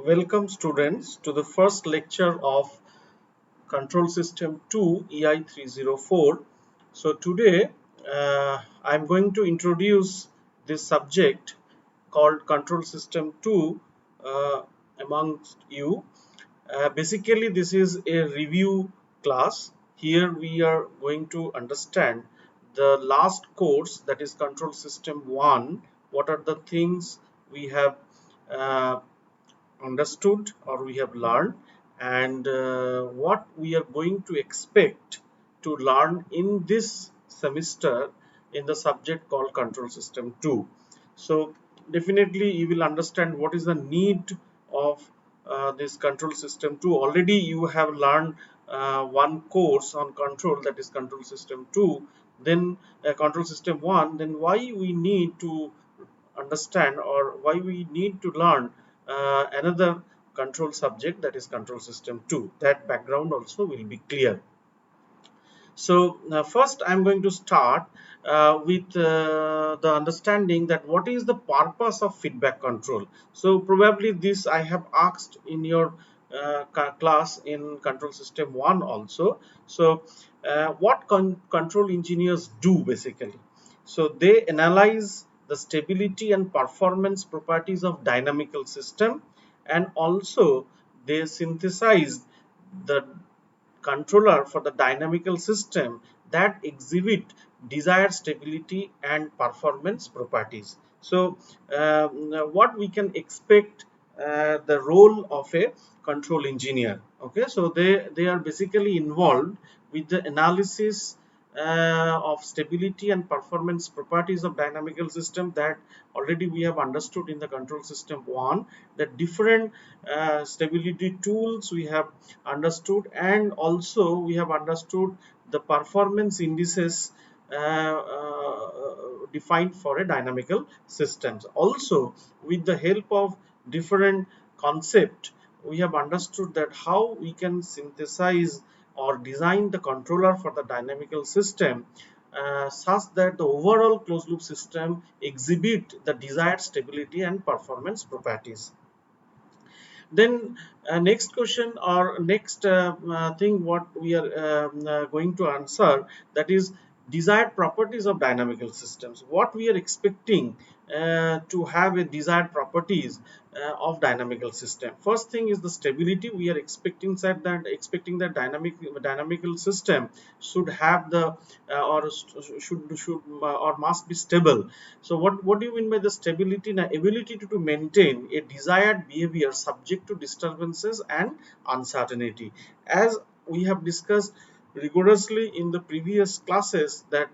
Welcome students to the first lecture of Control System 2 EI 304. So today I'm going to introduce this subject called Control System 2 amongst you. Basically this is a review class. Here we are going to understand the last course, that is Control System 1. What are the things we have uh, understood or we have learned, and what we are going to expect to learn in this semester in the subject called Control System 2. So definitely you will understand what is the need of this Control System 2. Already you have learned one course on control, that is Control System 2, then Control System 1. Then why we need to understand or why we need to learn another control subject, that is Control System 2. That background also will be clear. So first I'm going to start with the understanding that what is the purpose of feedback control. So probably this I have asked in your class in Control System 1 also. So what control engineers do basically? So they analyze the stability and performance properties of dynamical system, and also they synthesize the controller for the dynamical system that exhibit desired stability and performance properties. So what we can expect the role of a control engineer. Okay, so they are basically involved with the analysis of stability and performance properties of dynamical system, that already we have understood in the Control System 1, that different stability tools we have understood, and also we have understood the performance indices defined for a dynamical systems. Also with the help of different concept, we have understood that how we can synthesize or design the controller for the dynamical system such that the overall closed loop system exhibit the desired stability and performance properties. Then next question or next thing what we are going to answer, that is desired properties of dynamical systems. What we are expecting to have a desired properties of dynamical system. First thing is the stability. We are expecting that dynamical system should have the or should or must be stable. So what do you mean by the stability? Now, ability to maintain a desired behavior subject to disturbances and uncertainty. As we have discussed rigorously in the previous classes, that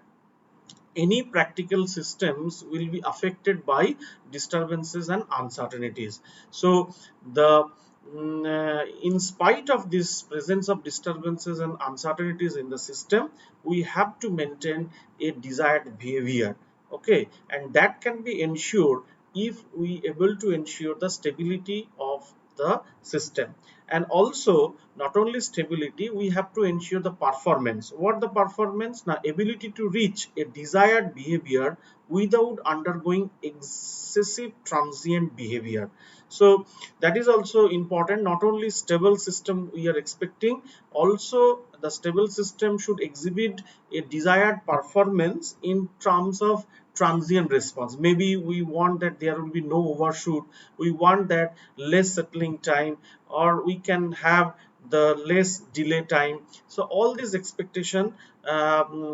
any practical systems will be affected by disturbances and uncertainties. So the in spite of this presence of disturbances and uncertainties in the system, we have to maintain a desired behavior. Okay, and that can be ensured if we able to ensure the stability of the system. And also not only stability, we have to ensure the performance. What the performance? Now, ability to reach a desired behavior without undergoing excessive transient behavior. So that is also important. Not only stable system we are expecting, also the stable system should exhibit a desired performance in terms of transient response. Maybe we want that there will be no overshoot, we want that less settling time, or we can have the less delay time. So all these expectation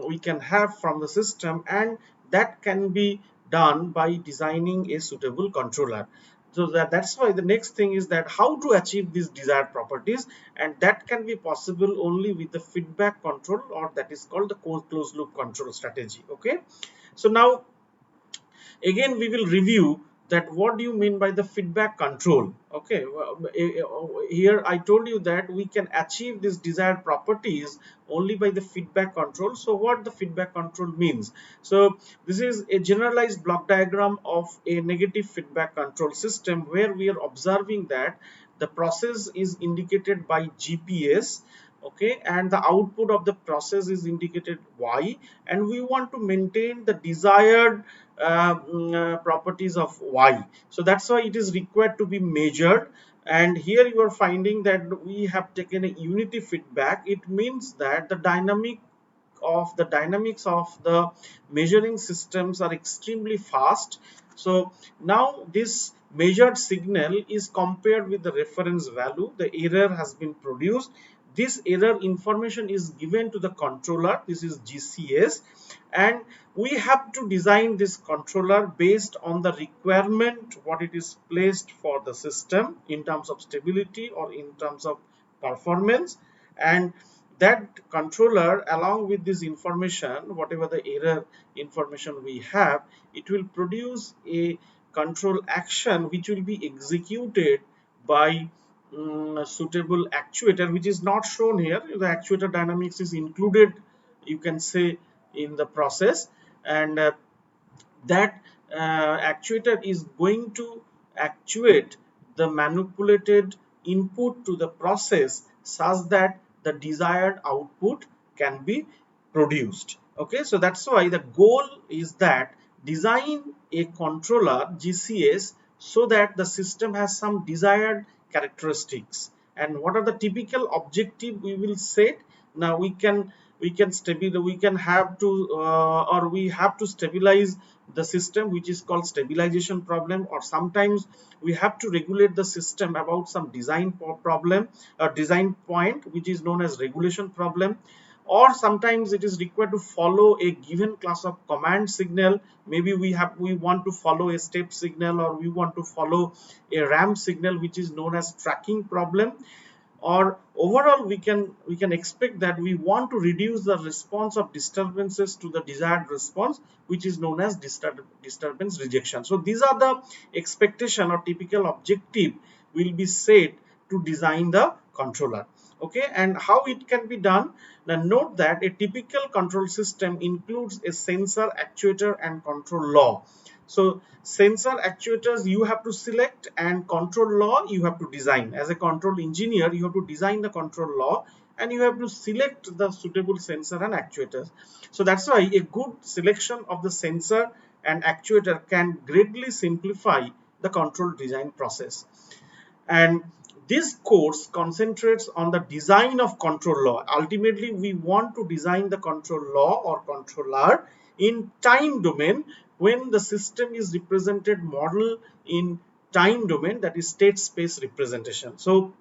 we can have from the system, and that can be done by designing a suitable controller. So that's why the next thing is that how to achieve these desired properties, and that can be possible only with the feedback control, or that is called the closed loop control strategy. Okay, so now again we will review that what do you mean by the feedback control. Okay, here I told you that we can achieve these desired properties only by the feedback control. So what the feedback control means? So this is a generalized block diagram of a negative feedback control system, where we are observing that the process is indicated by GPS. Okay, and the output of the process is indicated Y, and we want to maintain the desired properties of Y. So that's why it is required to be measured And here you are finding that we have taken a unity feedback. It means that the dynamics of the measuring systems are extremely fast. So now this measured signal is compared with the reference value. The error has been produced. This error information is given to the controller. This is GCS, and we have to design this controller based on the requirement what it is placed for the system in terms of stability or in terms of performance. And that controller, along with this information, whatever the error information we have, it will produce a control action which will be executed by a suitable actuator, which is not shown here. The actuator dynamics is included, you can say, in the process. And that actuator is going to actuate the manipulated input to the process such that the desired output can be produced. Okay, so that's why the goal is that design a controller GCS so that the system has some desired characteristics. And what are the typical objective we will set? Now we can have to or we have to stabilize the system, which is called stabilization problem, or sometimes we have to regulate the system about some design problem or design point, which is known as regulation problem. Or sometimes it is required to follow a given class of command signal. Maybe we want to follow a step signal, or we want to follow a ramp signal, which is known as tracking problem. Or overall we can expect that we want to reduce the response of disturbances to the desired response, which is known as disturbance rejection. So these are the expectation or typical objective will be set to design the controller. Okay, and how it can be done? Now note that a typical control system includes a sensor, actuator and control law. So sensor, actuators you have to select, and control law you have to design. As a control engineer, you have to design the control law and you have to select the suitable sensor and actuators. So that's why a good selection of the sensor and actuator can greatly simplify the control design process. And this course concentrates on the design of control law. Ultimately, we want to design the control law or controller in time domain when the system is represented model in time domain, that is state space representation. So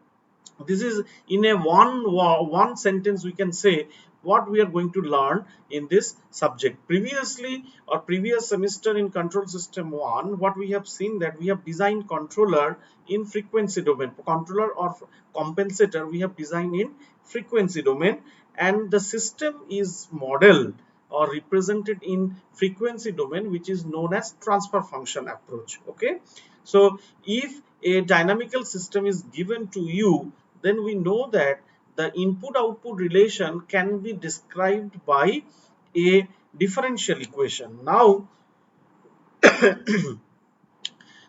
this is in a one sentence we can say what we are going to learn in this subject. Previously or previous semester in control system 1, what we have seen that we have designed controller in frequency domain. Controller or compensator we have designed in frequency domain, and the system is modeled or represented in frequency domain, which is known as transfer function approach. Okay, so if a dynamical system is given to you, then we know that the input output relation can be described by a differential equation. Now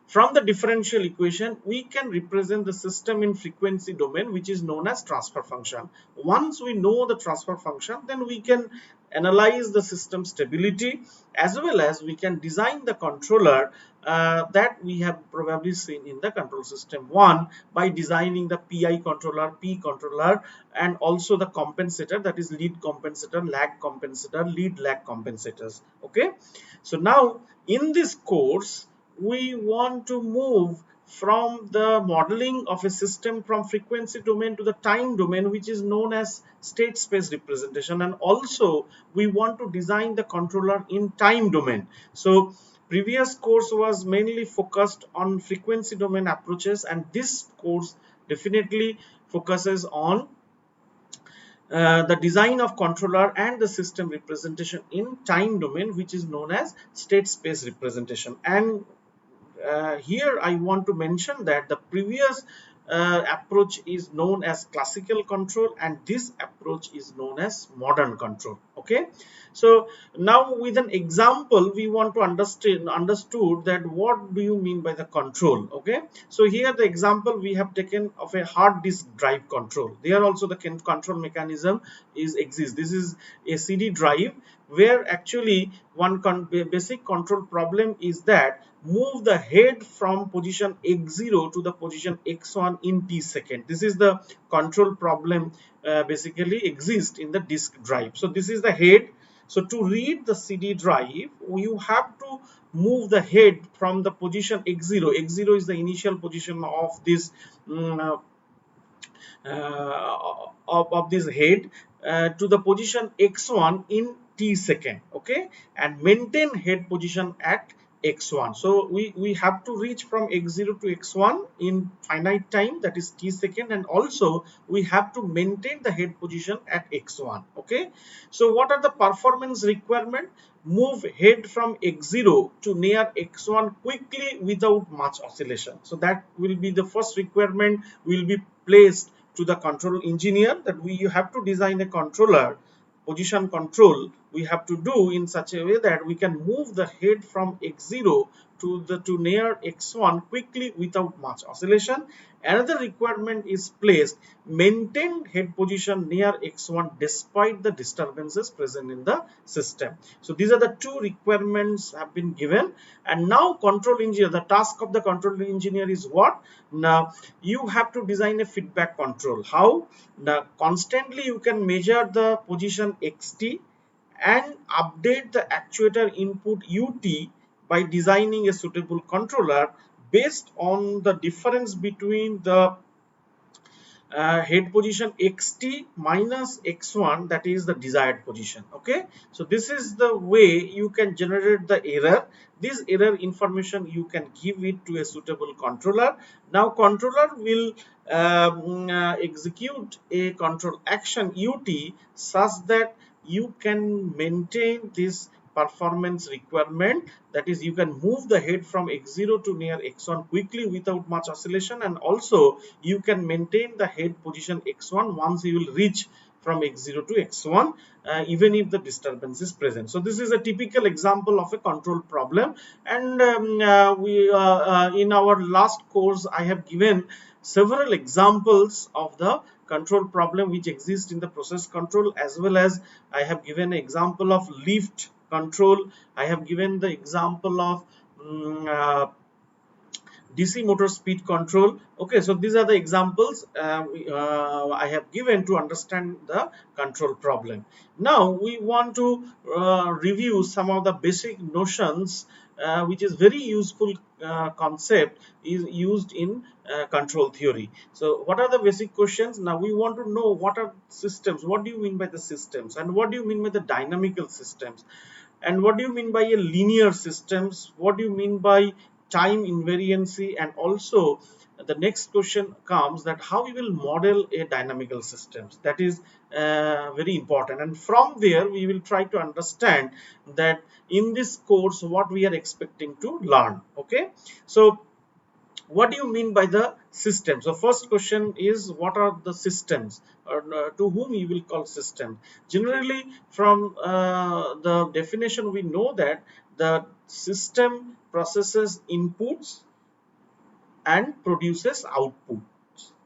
from the differential equation, we can represent the system in frequency domain, which is known as transfer function. Once we know the transfer function, then we can analyze the system stability, as well as we can design the controller that we have probably seen in the control system 1 by designing the PI controller, P controller, and also the compensator, that is lead compensator, lag compensator, lead lag compensators. Okay, so now in this course we want to move from the modeling of a system from frequency domain to the time domain, which is known as state space representation, and also we want to design the controller in time domain. So previous course was mainly focused on frequency domain approaches, and this course definitely focuses on the design of controller and the system representation in time domain, which is known as state space representation. And here I want to mention that the previous approach is known as classical control, and this approach is known as modern control. Okay, so now with an example we want to understood that what do you mean by the control. Okay, so here the example we have taken of a hard disk drive control. There also the control mechanism exists. This is a CD drive where actually one basic control problem is that move the head from position x0 to the position x1 x1 in t second. This is the control problem basically exists in the disk drive. So this is the head. So to read the CD drive, you have to move the head from the position x0. X0 is the initial position of this of this head to the position x1 in t second, okay, and maintain head position at x1. So we have to reach from x0 to x1 in finite time, that is t second, and also we have to maintain the head position at x1, okay. So what are the performance requirement? Move head from x0 to near x1 quickly without much oscillation. So that will be the first requirement will be placed to the control engineer, that you have to design a controller position control we have to do in such a way that we can move the head from x0 to near x1 quickly without much oscillation. Another requirement is placed, maintain head position near x1 despite the disturbances present in the system. So these are the two requirements have been given, and now control engineer, the task of the control engineer is what? Now you have to design a feedback control. How? Now constantly you can measure the position xt and update the actuator input ut by designing a suitable controller based on the difference between the head position xt minus x1, that is the desired position, okay. So this is the way you can generate the error. This error information you can give it to a suitable controller. Now controller will execute a control action ut such that you can maintain this performance requirement, that is you can move the head from x0 to near x1 quickly without much oscillation, and also you can maintain the head position x1 once you will reach from x0 to x1 even if the disturbance is present. So this is a typical example of a control problem, and we in our last course I have given several examples of the control problem which exist in the process control, as well as I have given an example of lift control. I have given the example of DC motor speed control. Okay, so these are the examples I have given to understand the control problem. Now we want to review some of the basic notions which is very useful concept is used in control theory. So what are the basic questions? Now we want to know what are systems, what do you mean by the systems, and what do you mean by the dynamical systems, and what do you mean by a linear systems, what do you mean by time invariancy, and also the next question comes that how we will model a dynamical systems. That is very important, and from there we will try to understand that in this course what we are expecting to learn, okay. So what do you mean by the system? So first question is what are the systems, or to whom you will call system. Generally from the definition we know that the system processes inputs and produces output,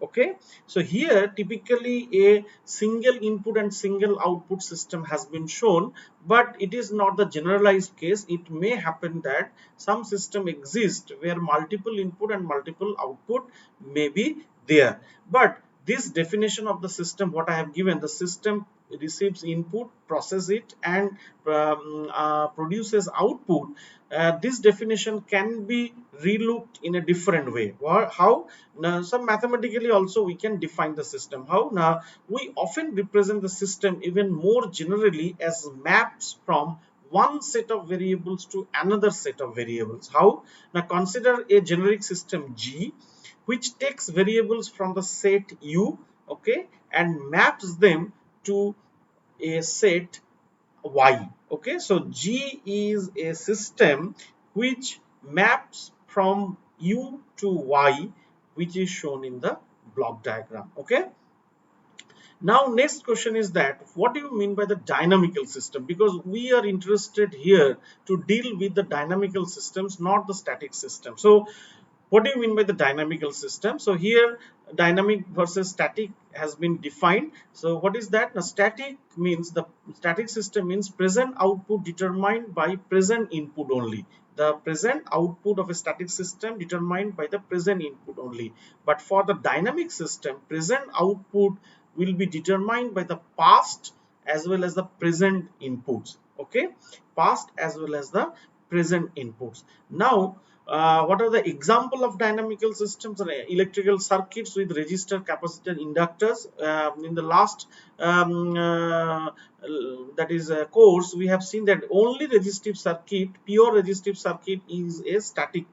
okay. So here typically a single input and single output system has been shown, but it is not the generalized case. It may happen that some system exists where multiple input and multiple output may be there, but this definition of the system what I have given, the system receives input, process it, and produces output. This definition can be relooked in a different way. How? Now, some mathematically also we can define the system. How? Now we often represent the system even more generally as maps from one set of variables to another set of variables. How? Now consider a generic system G which takes variables from the set U, okay, and maps them to a set Y, okay. So G is a system which maps from U to Y, which is shown in the block diagram, okay. Now next question is that what do you mean by the dynamical system, because we are interested here to deal with the dynamical systems, not the static system. So what do you mean by the dynamical system? So here dynamic versus static has been defined. So what is that? Now static means, the static system means present output determined by present input only. the present output of a static system determined by the present input only. But for the dynamic system, present output will be determined by the past as well as the present inputs. Okay, past as well as the present inputs. Now what are the example of dynamical systems? Electrical circuits with resistor, capacitor, inductors. In the last that is course, we have seen that only resistive circuit, pure resistive circuit, is a static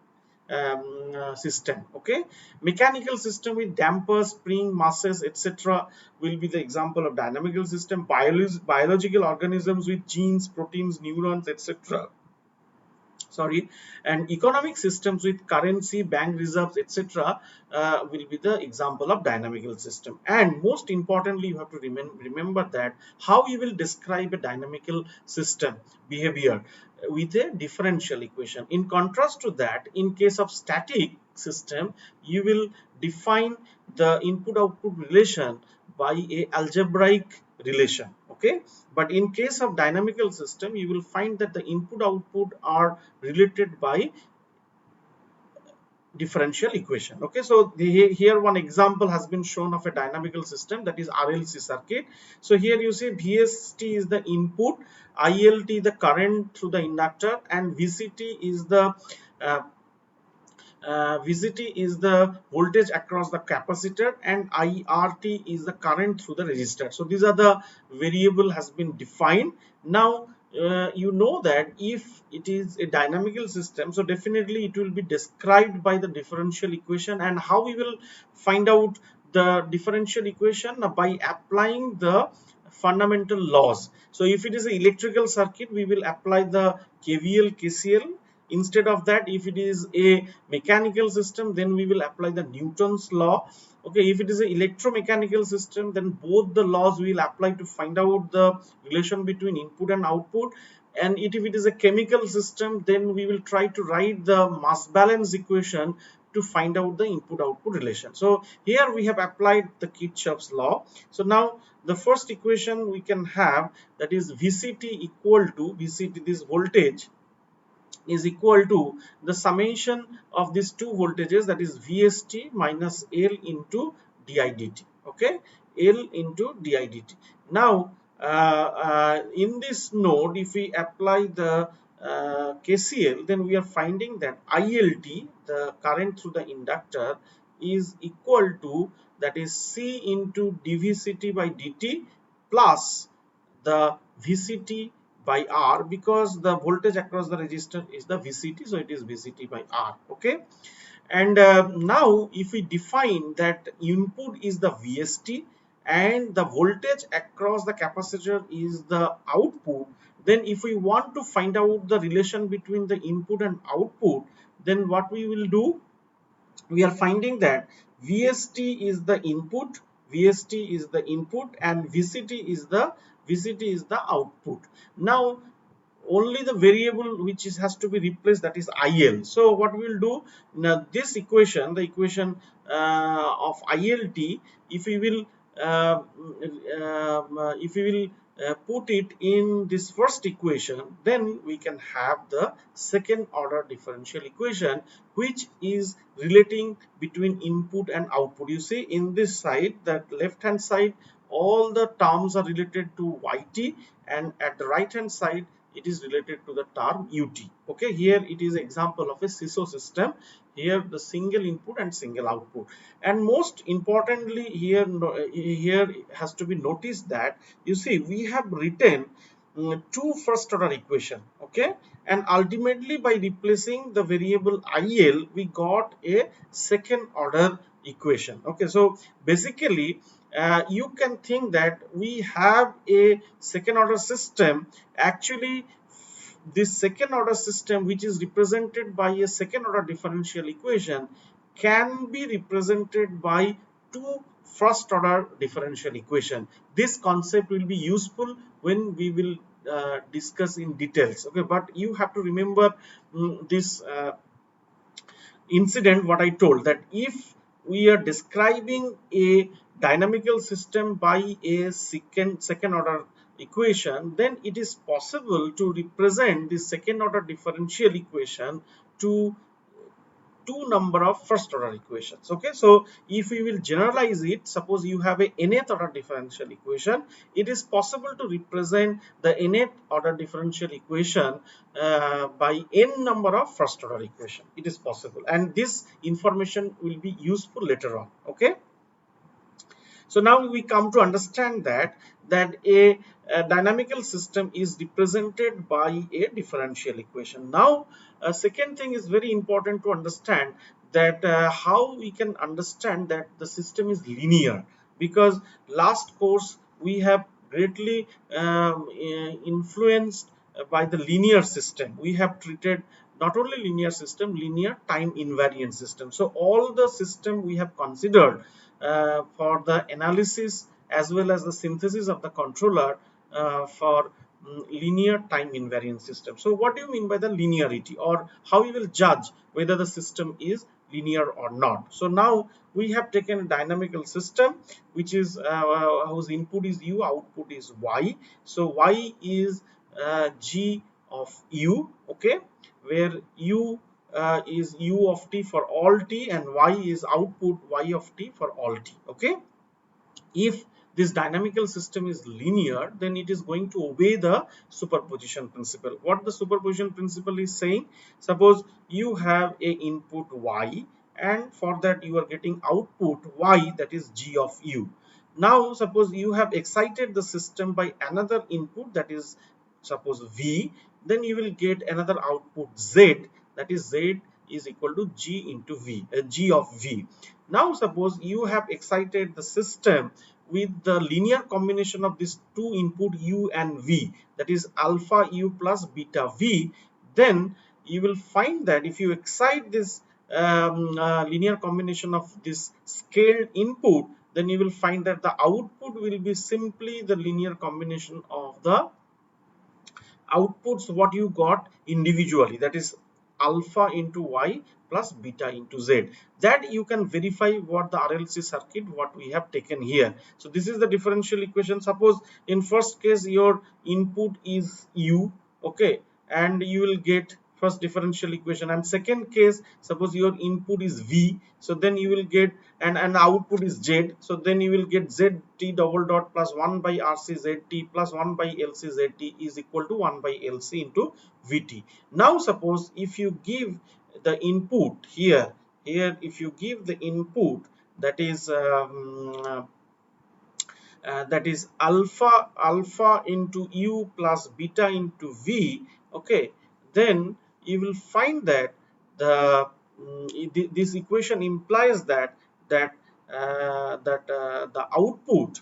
system. Okay, mechanical system with dampers, spring, masses, etc. will be the example of dynamical system. Biological organisms with genes, proteins, neurons, etc. Sorry, and economic systems with currency, bank reserves, etc. Will be the example of dynamical system. And most importantly, you have to remember that how you will describe a dynamical system behavior with a differential equation. In contrast to that, in case of static system, you will define the input output relation by a algebraic relation. Okay, but in case of dynamical system, you will find that the input output are related by differential equation. Okay, so here one example has been shown of a dynamical system, that is RLC circuit. So here you see VST is the input, ILT the current through the inductor, and VCT is the VCT is the voltage across the capacitor, and IRT is the current through the resistor. So these are the variable has been defined. Now you know that if it is a dynamical system, so definitely it will be described by the differential equation. And how we will find out the differential equation? By applying the fundamental laws. So if it is an electrical circuit, we will apply the KVL, KCL. Instead of that, if it is a mechanical system, then we will apply the Newton's law. Okay, if it is an electromechanical system, then both the laws we will apply to find out the relation between input and output. And if it is a chemical system, then we will try to write the mass balance equation to find out the input output relation. So here we have applied the Kirchhoff's law. So now the first equation we can have, that is VCT equal to VCT, this voltage is equal to the summation of these two voltages, that is VST minus L into didt. Okay, L into didt. Now in this node, if we apply the KCL, then we are finding that ILT, the current through the inductor, is equal to, that is C into dVCT by dt plus the VCT by R, because the voltage across the resistor is the VCT, so it is VCT by R. Okay, and now if we define that input is the VST and the voltage across the capacitor is the output, then if we want to find out the relation between the input and output, then what we will do? We are finding that VST is the input, VST is the input, and VCT is the output. Now only the variable which has to be replaced, that is IL. So what we will do now, this equation, the equation of ILT, if we will put it in this first equation, then we can have the second order differential equation, which is relating between input and output. You see in this side, that left hand side, all the terms are related to YT, and at the right hand side it is related to the term UT. Okay, here it is example of a CISO system. Here the single input and single output. And most importantly, here has to be noticed that you see we have written two first order equation. Okay, and ultimately by replacing the variable IL, we got a second order equation. Okay, so basically you can think that we have a second order system. Actually, this second order system, which is represented by a second order differential equation, can be represented by two first order differential equation. This concept will be useful when we will discuss in details. Okay, but you have to remember this incident, what I told, that if we are describing a dynamical system by a second order equation, then it is possible to represent the second order differential equation to two number of first order equations. Okay, so if we will generalize it, suppose you have a nth order differential equation, it is possible to represent the nth order differential equation by n number of first order equation. It is possible, and this information will be useful later on. Okay, so now we come to understand that a dynamical system is represented by a differential equation. Now, a second thing is very important to understand, that how we can understand that the system is linear, because last course we have greatly influenced by the linear system. We have treated not only linear system, linear time invariant system. So all the system we have considered for the analysis as well as the synthesis of the controller for linear time invariant system. So what do you mean by the linearity, or how you will judge whether the system is linear or not? So now we have taken a dynamical system which is whose input is u, output is y. So y is g of u, okay, where u is u of t for all t, and y is output y of t for all t. Okay, if this dynamical system is linear, then it is going to obey the superposition principle. What the superposition principle is saying, suppose you have a input y, and for that you are getting output y, that is g of u. Now suppose you have excited the system by another input, that is suppose v, then you will get another output z, that is z is equal to g into v, g of v. Now suppose you have excited the system with the linear combination of these two input u and v, that is alpha u plus beta v, then you will find that if you excite this linear combination of this scaled input, then you will find that the output will be simply the linear combination of the outputs what you got individually, that is alpha into y plus beta into z. That you can verify what the RLC circuit what we have taken here. So this is the differential equation. Suppose in first case your input is u, okay, and you will get first differential equation, and second case suppose your input is v, so then you will get and output is z, so then you will get zt double dot plus 1 by rc zt plus 1 by lc zt is equal to 1 by lc into vt. Now suppose if you give the input here if you give the input, that is alpha into u plus beta into v, okay, then you will find that the this equation implies that the output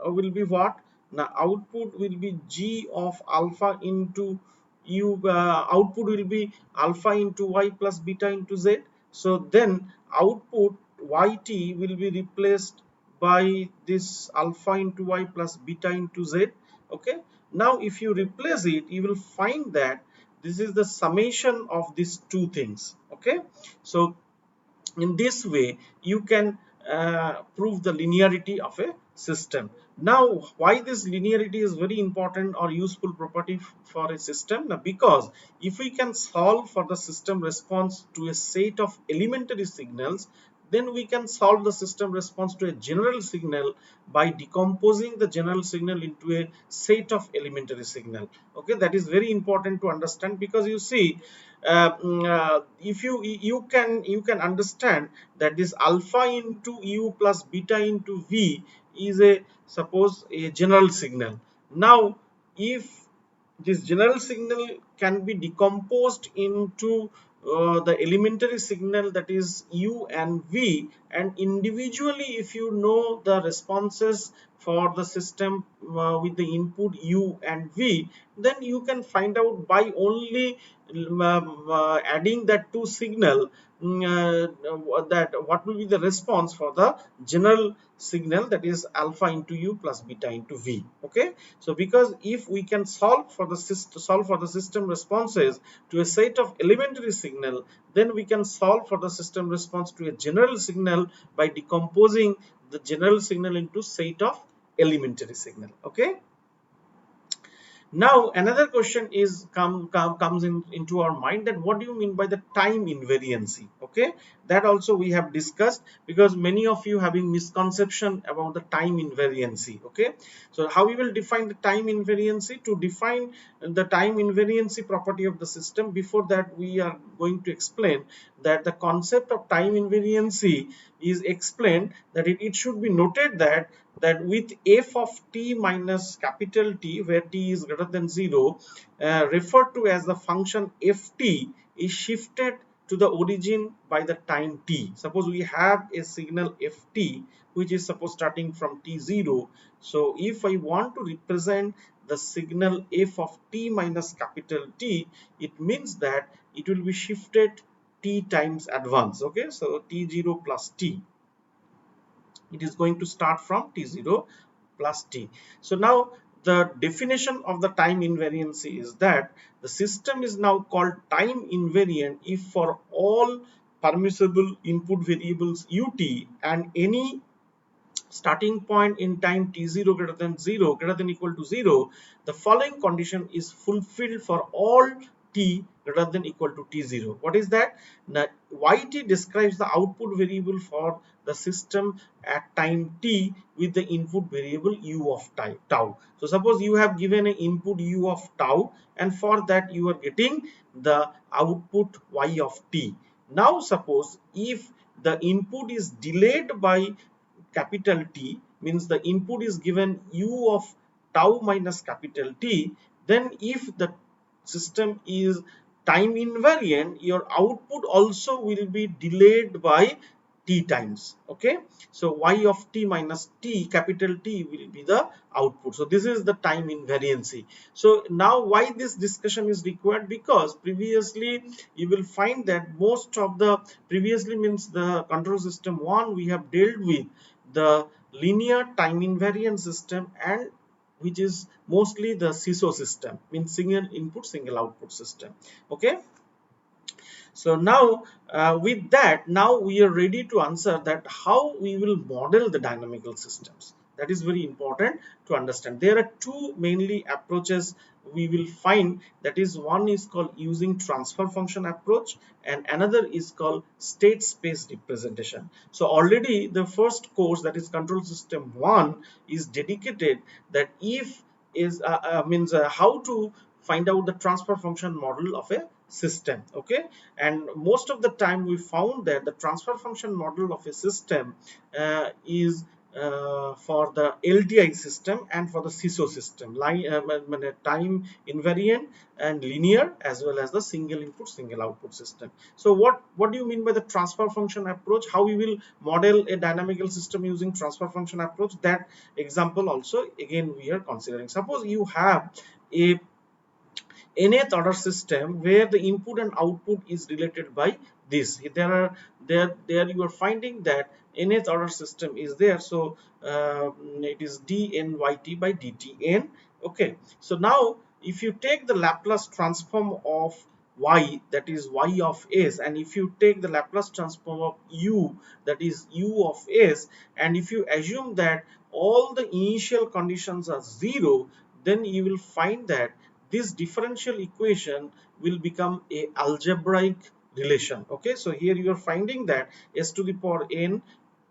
will be what? Now output will be g of alpha into u, output will be alpha into y plus beta into z. So then output yt will be replaced by this alpha into y plus beta into z. Okay, now if you replace it, you will find that this is the summation of these two things. Okay, so in this way you can prove the linearity of a system. Now why this linearity is very important or useful property for a system? Now, because if we can solve for the system response to a set of elementary signals, then we can solve the system response to a general signal by decomposing the general signal into a set of elementary signal. Okay, that is very important to understand, because you see if you can understand that this alpha into u plus beta into v is a suppose a general signal. Now if this general signal can be decomposed into the elementary signal, that is u and v, and individually if you know the responses for the system with the input u and v, then you can find out by only adding that two signal that what will be the response for the general signal, that is alpha into u plus beta into v. Okay, so because if we can solve for the system responses to a set of elementary signal, then we can solve for the system response to a general signal by decomposing the general signal into set of elementary signal. Okay. Now another question is comes into our mind, that what do you mean by the time invariancy? Okay, that also we have discussed, because many of you having misconception about the time invariancy. Okay, so how we will define the time invariancy? To define the time invariancy property of the system, before that we are going to explain that the concept of time invariancy is explained, that it should be noted that with f of t minus capital T, where t is greater than 0, referred to as the function ft, is shifted to the origin by the time t. Suppose we have a signal ft which is suppose starting from t0. So if I want to represent the signal f of t minus capital T, it means that it will be shifted t times advance. Okay, so t0 plus t, it is going to start from t0 plus t. So now the definition of the time invariancy is that the system is now called time invariant if for all permissible input variables ut and any starting point in time t0 greater than 0 greater than equal to 0, the following condition is fulfilled for all t greater than equal to t0. What is that? Now, yt describes the output variable for the system at time t with the input variable u of tau. So suppose you have given an input u of tau, and for that you are getting the output y of t. Now suppose if the input is delayed by capital T, means the input is given u of tau minus capital T, then if the system is time invariant, your output also will be delayed by t times. Okay, so y of t minus t capital T will be the output. So this is the time invariancy. So now why this discussion is required? Because previously you will find that most of the previously means the control system 1 we have dealt with the linear time invariant system, and which is mostly the CISO system, means single input single output system. Okay, so now with that, now we are ready to answer that how we will model the dynamical systems. That is very important to understand. There are two mainly approaches we will find, that is, one is called using transfer function approach and another is called state space representation. So already the first course, that is control system 1, is dedicated that if is means how to find out the transfer function model of a system. Okay, and most of the time we found that the transfer function model of a system is for the LTI system and for the CISO system, time invariant and linear, as well as the single input single output system. So what do you mean by the transfer function approach? How we will model a dynamical system using transfer function approach? That example also again we are considering. Suppose you have a nth order system where the input and output is related by this. There you are finding that nth order system is there, so it is dNyt by dtn. Okay, so now if you take the Laplace transform of y, that is y of s, and if you take the Laplace transform of u, that is u of s, and if you assume that all the initial conditions are 0, then you will find that this differential equation will become a algebraic relation. Okay, so here you are finding that s to the power n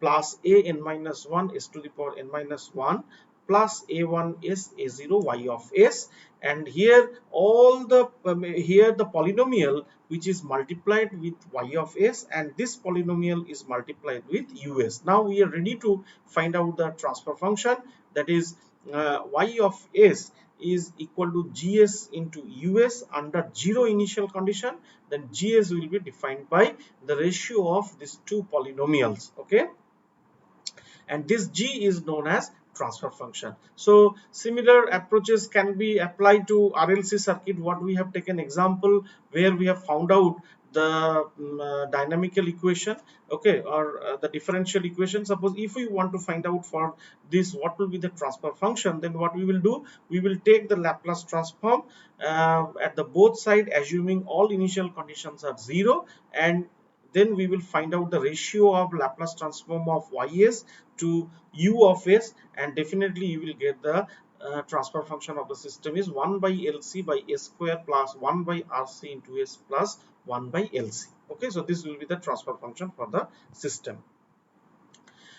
plus a n minus 1 s to the power n minus 1 plus a1 is a0 y of s, and here all the here the polynomial which is multiplied with y of s, and this polynomial is multiplied with us. Now we are ready to find out the transfer function, that is y of s is equal to gs into us under 0 initial condition. Then gs will be defined by the ratio of these two polynomials. Okay, and this g is known as transfer function. So similar approaches can be applied to RLC circuit. What we have taken example where we have found out the dynamical equation, okay, or the differential equation. Suppose if we want to find out for this what will be the transfer function, then what we will do, we will take the Laplace transform at the both side, assuming all initial conditions are 0, and then we will find out the ratio of Laplace transform of ys to u of s, and definitely you will get the transfer function of the system is 1 by LC by s square plus 1 by RC into s plus 1 by LC. Okay, so this will be the transfer function for the system.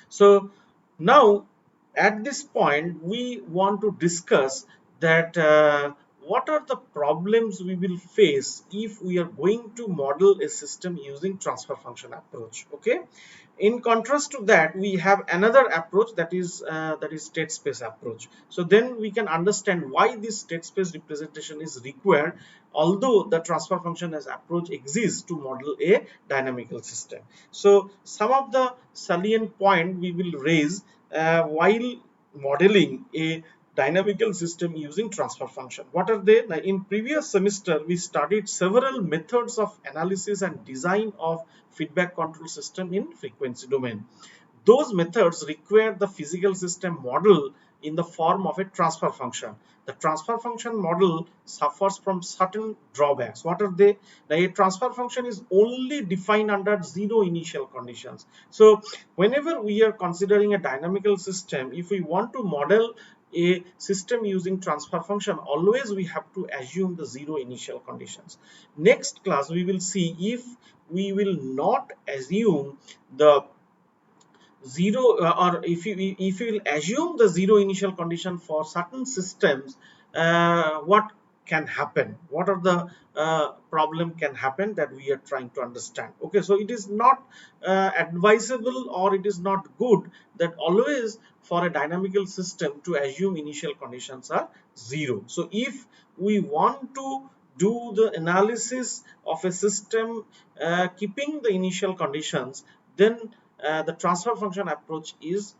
So now at this point we want to discuss that what are the problems we will face if we are going to model a system using transfer function approach. Okay, in contrast to that, we have another approach, that is state space approach. So then we can understand why this state space representation is required, although the transfer function as approach exists to model a dynamical system. So some of the salient point we will raise while modeling a dynamical system using transfer function. What are they? Now, in previous semester we studied several methods of analysis and design of feedback control system in frequency domain. Those methods require the physical system model in the form of a transfer function. The transfer function model suffers from certain drawbacks. What are they? The transfer function is only defined under zero initial conditions. So whenever we are considering a dynamical system, if we want to model a system using transfer function, always we have to assume the zero initial conditions. Next class we will see if we will not assume the zero or if you will assume the zero initial condition for certain systems, what can happen, what are the problem can happen that we are trying to understand. Okay, so it is not advisable or it is not good that always for a dynamical system to assume initial conditions are zero. So if we want to do the analysis of a system keeping the initial conditions, then the transfer function approach is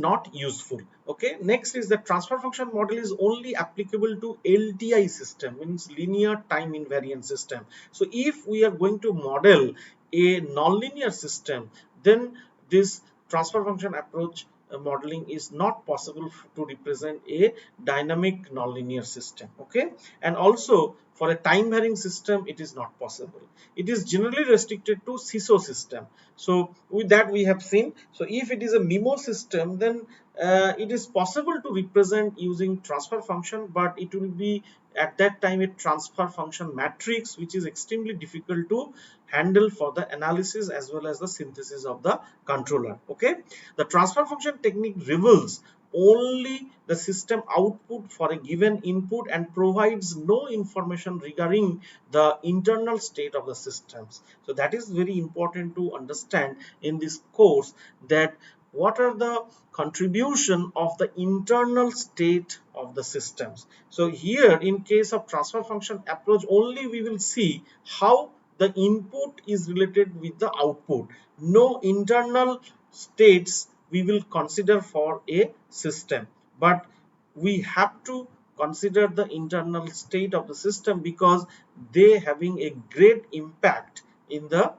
not useful. Okay, next is the transfer function model is only applicable to LTI system, means linear time invariant system. So if we are going to model a nonlinear system, then this transfer function approach modeling is not possible to represent a dynamic nonlinear system. Okay, and also for a time varying system it is not possible. It is generally restricted to CISO system. So with that we have seen. So if it is a MIMO system, then it is possible to represent using transfer function, but it will be at that time a transfer function matrix, which is extremely difficult to handle for the analysis as well as the synthesis of the controller. Okay, the transfer function technique reveals only the system output for a given input and provides no information regarding the internal state of the systems. So that is very important to understand in this course, that what are the contribution of the internal state of the systems. So here in case of transfer function approach, only we will see how the input is related with the output. No internal states we will consider for a system, but we have to consider the internal state of the system because they having a great impact in the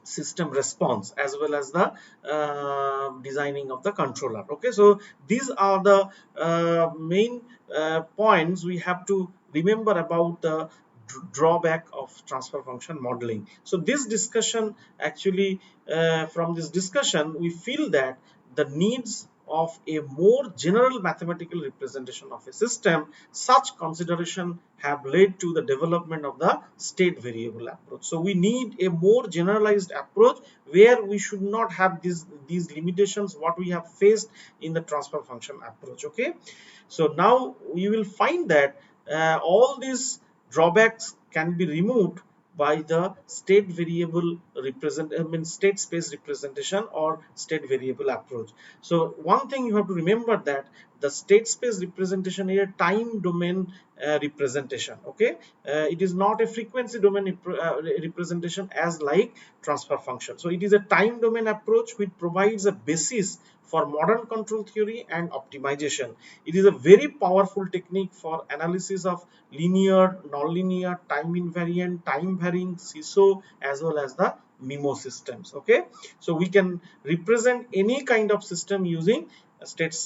system response as well as the designing of the controller. Okay, so these are the main points we have to remember about the drawback of transfer function modeling. So this discussion actually, from this discussion we feel that the needs of a more general mathematical representation of a system, such consideration have led to the development of the state variable approach. So we need a more generalized approach where we should not have these limitations what we have faced in the transfer function approach. Okay, so now we will find that all these drawbacks can be removed by the state variable state space representation or state variable approach. So one thing you have to remember, that the state space representation is a time domain representation. Okay, it is not a frequency domain representation as like transfer function. So it is a time domain approach which provides a basis for modern control theory and optimization. It is a very powerful technique for analysis of linear, nonlinear, time invariant, time varying, CISO as well as the MIMO systems. Okay, so we can represent any kind of system using state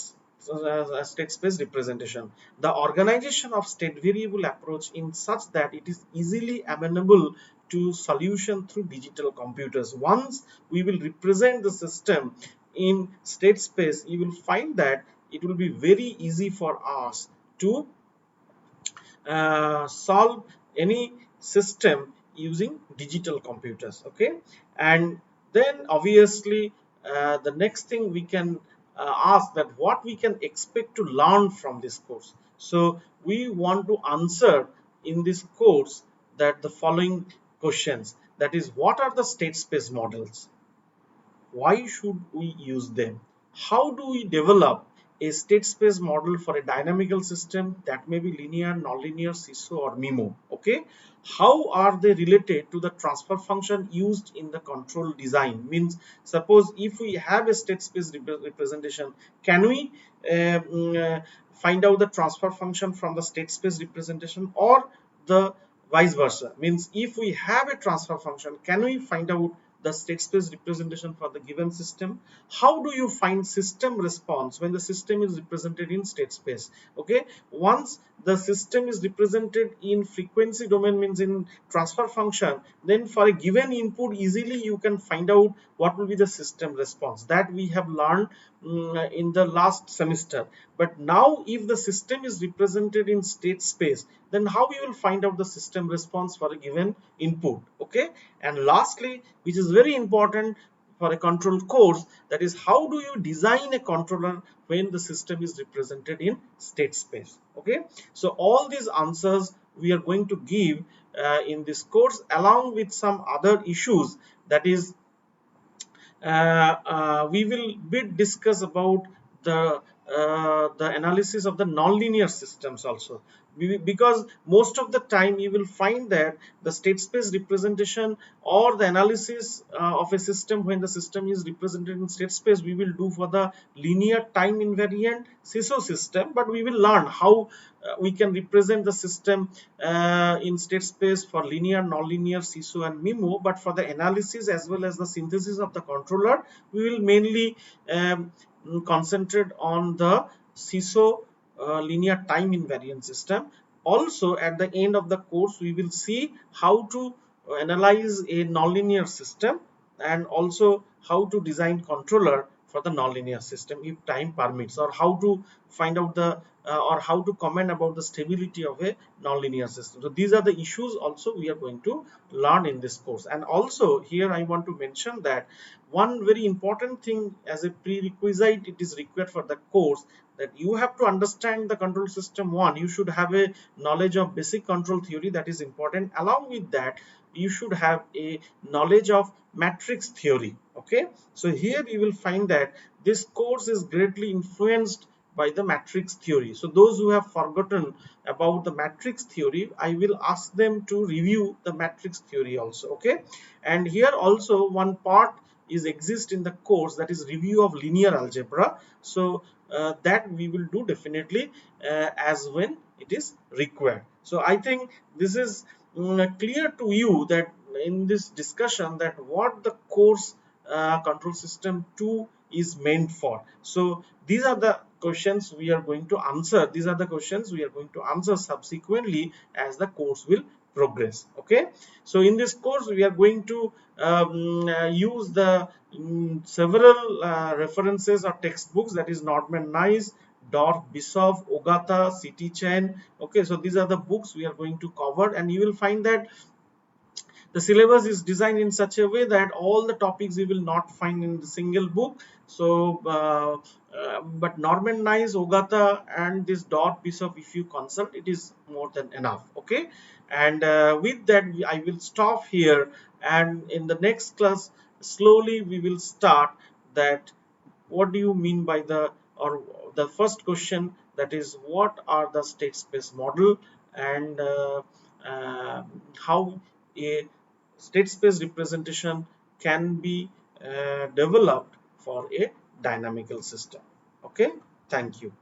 state space representation. The organization of state variable approach in such that it is easily amenable to solution through digital computers. Once we will represent the system in state space, you will find that it will be very easy for us to solve any system using digital computers. Okay, and then obviously the next thing we can ask that what we can expect to learn from this course. So we want to answer in this course that the following questions, that is, what are the state space models, why should we use them? How do we develop a state space model for a dynamical system that may be linear, nonlinear, seesaw, or MIMO? Okay. How are they related to the transfer function used in the control design? Means, suppose if we have a state space representation, can we find out the transfer function from the state space representation, or the vice versa? Means, if we have a transfer function, can we find out the state space representation for the given system? How do you find system response when the system is represented in state space? Okay, once the system is represented in frequency domain, means in transfer function, then for a given input easily you can find out what will be the system response. That we have learned in the last semester. But now if the system is represented in state space, then how you will find out the system response for a given input? Okay, and lastly, which is very important for a control course, that is, how do you design a controller when the system is represented in state space? Okay, so all these answers we are going to give in this course, along with some other issues, that is, we will bit discuss about the analysis of the nonlinear systems also, because most of the time you will find that the state space representation or the analysis of a system when the system is represented in state space we will do for the linear time invariant seesaw system, but we will learn how we can represent the system in state space for linear, nonlinear, seesaw, and MIMO. But for the analysis as well as the synthesis of the controller, we will mainly concentrate on the seesaw linear time invariant system. Also, at the end of the course, we will see how to analyze a nonlinear system, and also how to design controller for the nonlinear system if time permits, or how to find out the or how to comment about the stability of a nonlinear system. So these are the issues also we are going to learn in this course. And also here I want to mention that one very important thing as a prerequisite it is required for the course, that you have to understand the control system. One, you should have a knowledge of basic control theory, that is important. Along with that, you should have a knowledge of matrix theory. Okay, so here you will find that this course is greatly influenced by the matrix theory. So those who have forgotten about the matrix theory, I will ask them to review the matrix theory also. Okay, and here also one part is exist in the course, that is review of linear algebra. So that we will do definitely as when it is required. So I think this is clear to you that in this discussion that what the course control system 2 is meant for. So these are the questions we are going to answer. These are the questions we are going to answer subsequently as the course will progress. Okay, so in this course we are going to use the several references or textbooks, that is Norman Nice, Dorf, Bischoff, Ogata, City Chen. Okay, so these are the books we are going to cover, and you will find that the syllabus is designed in such a way that all the topics you will not find in the single book. So but Norman Nice, Ogata, and this dot piece of, if you consult, it is more than enough. Okay, and with that I will stop here, and in the next class slowly we will start that what do you mean by the, or the first question, that is what are the state space model, and how a state space representation can be developed for a dynamical system. Okay, thank you.